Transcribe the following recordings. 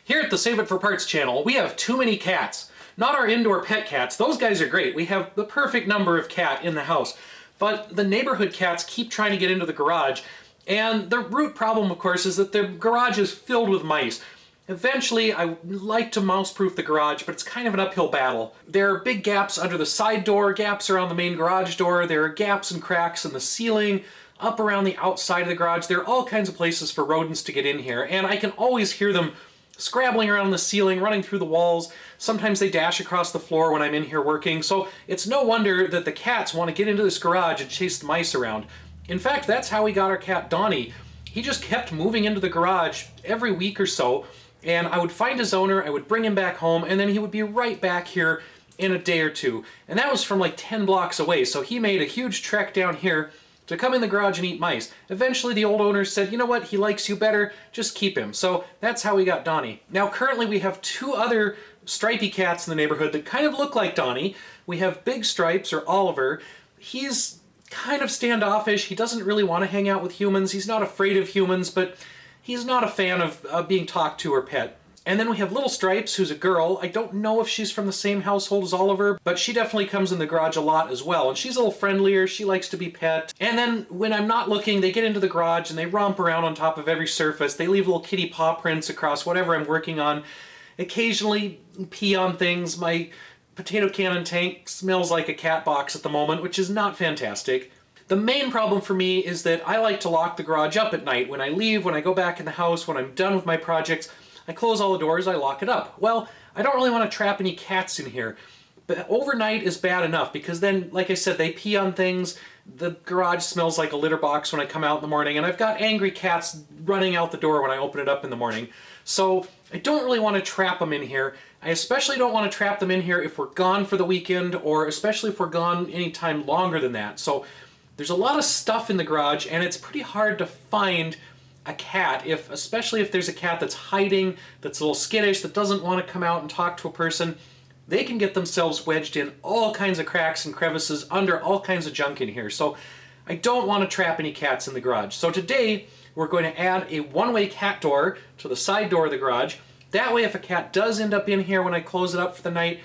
Here at the Save It for Parts channel, we have too many cats. Not our indoor pet cats, those guys are great. We have the perfect number of cat in the house. But the neighborhood cats keep trying to get into the garage, and the root problem, of course, is that the garage is filled with mice. Eventually, I would like to mouse-proof the garage, but it's kind of an uphill battle. There are big gaps under the side door, gaps around the main garage door, there are gaps and cracks in the ceiling, up around the outside of the garage. There are all kinds of places for rodents to get in here, and I can always hear them scrabbling around the ceiling, running through the walls. Sometimes they dash across the floor when I'm in here working, so it's no wonder that the cats want to get into this garage and chase the mice around. In fact, that's how we got our cat Donnie. He just kept moving into the garage every week or so, and I would find his owner, I would bring him back home, and then he would be right back here in a day or two. And that was from like 10 blocks away, so he made a huge trek down here to come in the garage and eat mice. Eventually the old owner said, you know what, he likes you better, just keep him. So that's how we got Donnie. Now currently we have two other stripy cats in the neighborhood that kind of look like Donnie. We have Big Stripes, or Oliver. He's kind of standoffish, he doesn't really want to hang out with humans, he's not afraid of humans, but he's not a fan of being talked to or pet. And then we have Little Stripes, who's a girl. I don't know if she's from the same household as Oliver, but she definitely comes in the garage a lot as well. And she's a little friendlier, she likes to be pet. And then when I'm not looking, they get into the garage and they romp around on top of every surface. They leave little kitty paw prints across whatever I'm working on. Occasionally pee on things. My potato cannon tank smells like a cat box at the moment, which is not fantastic. The main problem for me is that I like to lock the garage up at night. When I leave, when I go back in the house, when I'm done with my projects, I close all the doors, I lock it up. Well, I don't really want to trap any cats in here, but overnight is bad enough because then, like I said, they pee on things, the garage smells like a litter box when I come out in the morning, and I've got angry cats running out the door when I open it up in the morning. So I don't really want to trap them in here. I especially don't want to trap them in here if we're gone for the weekend, or especially if we're gone any time longer than that. So there's a lot of stuff in the garage, and it's pretty hard to find a cat, especially if there's a cat that's hiding, that's a little skittish, that doesn't want to come out and talk to a person. They can get themselves wedged in all kinds of cracks and crevices under all kinds of junk in here. So I don't want to trap any cats in the garage. So today we're going to add a one-way cat door to the side door of the garage. That way if a cat does end up in here when I close it up for the night,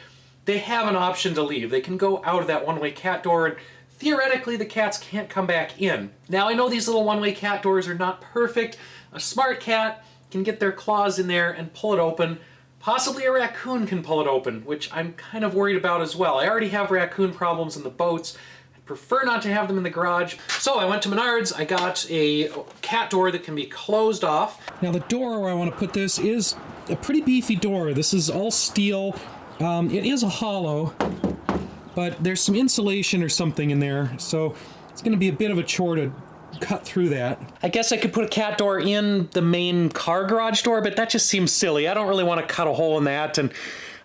they have an option to leave. They can go out of that one-way cat door, and theoretically, the cats can't come back in. Now, I know these little one-way cat doors are not perfect. A smart cat can get their claws in there and pull it open. Possibly a raccoon can pull it open, which I'm kind of worried about as well. I already have raccoon problems in the boats. I prefer not to have them in the garage. So I went to Menards, I got a cat door that can be closed off. Now the door where I want to put this is a pretty beefy door. This is all steel. It is a hollow, but there's some insulation or something in there, so it's going to be a bit of a chore to cut through that. I guess I could put a cat door in the main car garage door, but that just seems silly. I don't really want to cut a hole in that, and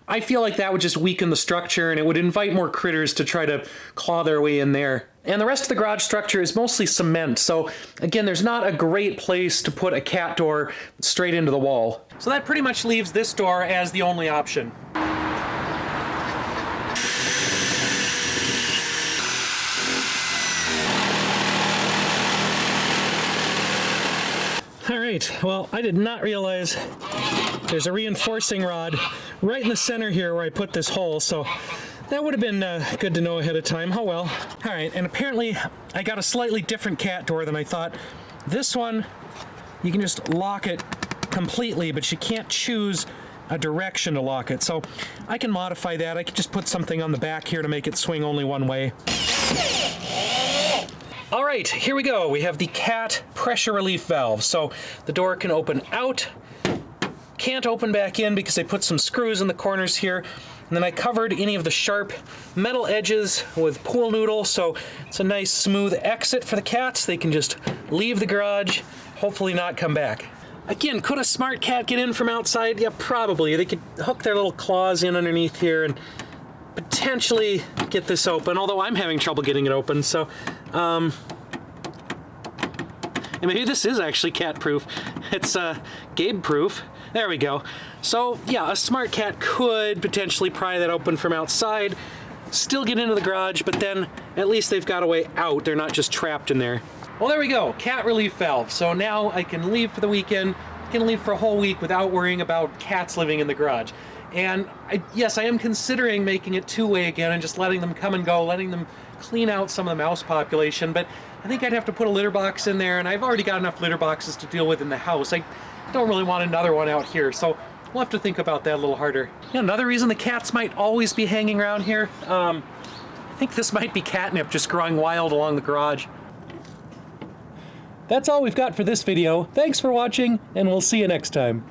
I feel like that would just weaken the structure, and it would invite more critters to try to claw their way in there. And the rest of the garage structure is mostly cement, so again, there's not a great place to put a cat door straight into the wall. So that pretty much leaves this door as the only option. Alright, well, I did not realize there's a reinforcing rod right in the center here where I put this hole, so that would have been good to know ahead of time. Oh well. Alright, and apparently I got a slightly different cat door than I thought. This one, you can just lock it completely, but you can't choose a direction to lock it. So I can modify that. I could just put something on the back here to make it swing only one way. All right, here we go. We have the cat pressure relief valve. So the door can open out, can't open back in because I put some screws in the corners here. And then I covered any of the sharp metal edges with pool noodle, so it's a nice smooth exit for the cats. They can just leave the garage, hopefully not come back. Again, could a smart cat get in from outside? Yeah, probably. They could hook their little claws in underneath here and potentially get this open, although I'm having trouble getting it open, so and maybe this is actually cat-proof. It's Gabe-proof. There we go. So yeah, a smart cat could potentially pry that open from outside, still get into the garage, but then at least they've got a way out. They're not just trapped in there. Well, there we go, cat relief valve. So now I can leave for the weekend, can leave for a whole week without worrying about cats living in the garage. And yes, I am considering making it two-way again and just letting them come and go, letting them clean out some of the mouse population, but I think I'd have to put a litter box in there, and I've already got enough litter boxes to deal with in the house. I don't really want another one out here, so we'll have to think about that a little harder. Yeah, another reason the cats might always be hanging around here, I think this might be catnip just growing wild along the garage. That's all we've got for this video. Thanks for watching, and we'll see you next time.